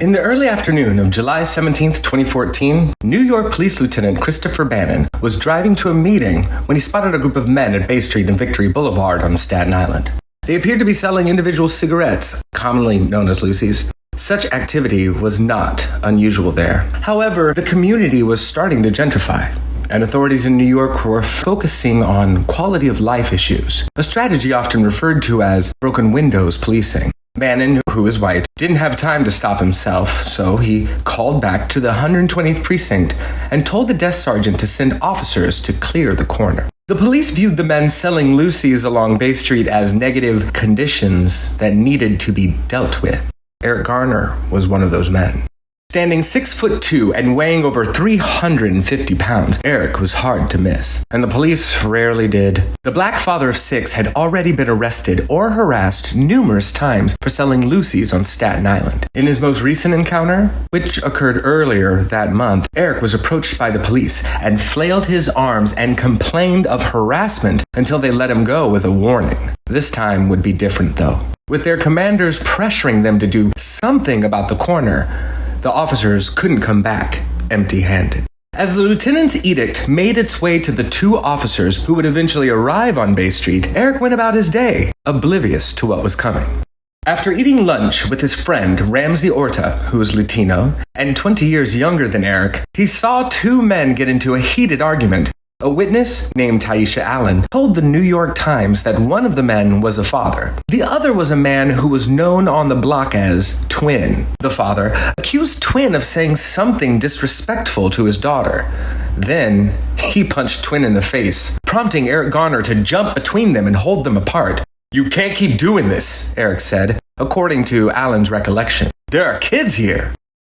In the early afternoon of July 17, 2014, New York Police Lieutenant Christopher Bannon was driving to a meeting when he spotted a group of men at Bay Street and Victory Boulevard on Staten Island. They appeared to be selling individual cigarettes, commonly known as Lucy's. Such activity was not unusual there. However, the community was starting to gentrify, and authorities in New York were focusing on quality of life issues, a strategy often referred to as broken windows policing. Bannon, who is white, didn't have time to stop himself, so he called back to the 120th precinct and told the desk sergeant to send officers to clear the corner. The police viewed the men selling Lucy's along Bay Street as negative conditions that needed to be dealt with. Eric Garner was one of those men. Standing 6'2" and weighing over 350 pounds, Eric was hard to miss, and the police rarely did. The black father of 6 had already been arrested or harassed numerous times for selling Lucy's on Staten Island. In his most recent encounter, which occurred earlier that month, Eric was approached by the police and flailed his arms and complained of harassment until they let him go with a warning. This time would be different, though. With their commanders pressuring them to do something about the corner, the officers couldn't come back empty-handed. As the lieutenant's edict made its way to the 2 officers who would eventually arrive on Bay Street, Eric went about his day, oblivious to what was coming. After eating lunch with his friend Ramsey Orta, who was Latino and 20 years younger than Eric, he saw 2 men get into a heated argument. A witness, named Taisha Allen, told the New York Times that one of the men was a father. The other was a man who was known on the block as Twin. The father accused Twin of saying something disrespectful to his daughter. Then, he punched Twin in the face, prompting Eric Garner to jump between them and hold them apart. "You can't keep doing this," Eric said, according to Allen's recollection. "There are kids here."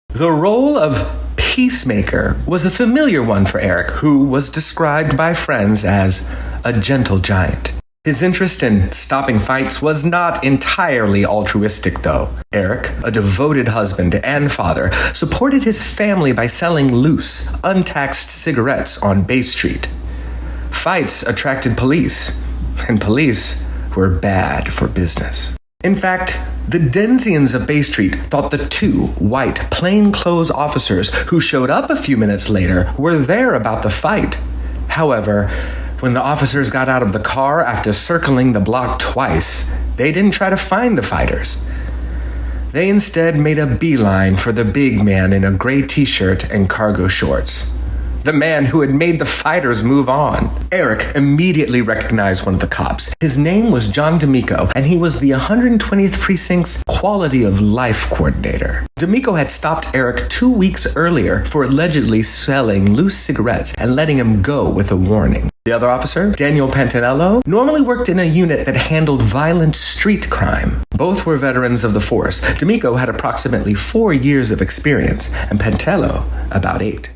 The role of peacemaker was a familiar one for Eric, who was described by friends as a gentle giant. His interest in stopping fights was not entirely altruistic, though. Eric, a devoted husband and father, supported his family by selling loose, untaxed cigarettes on Bay Street. Fights attracted police, and police were bad for business. In fact, the Denzians of Bay Street thought the 2 white, plainclothes officers who showed up a few minutes later were there about the fight. However, when the officers got out of the car after circling the block twice, they didn't try to find the fighters. They instead made a beeline for the big man in a gray t-shirt and cargo shorts. The man who had made the fighters move on. Eric immediately recognized one of the cops. His name was John D'Amico, and he was the 120th Precinct's Quality of Life Coordinator. D'Amico had stopped Eric 2 weeks earlier for allegedly selling loose cigarettes and letting him go with a warning. The other officer, Daniel Pantanello, normally worked in a unit that handled violent street crime. Both were veterans of the force. D'Amico had approximately 4 years of experience, and Pantello about 8.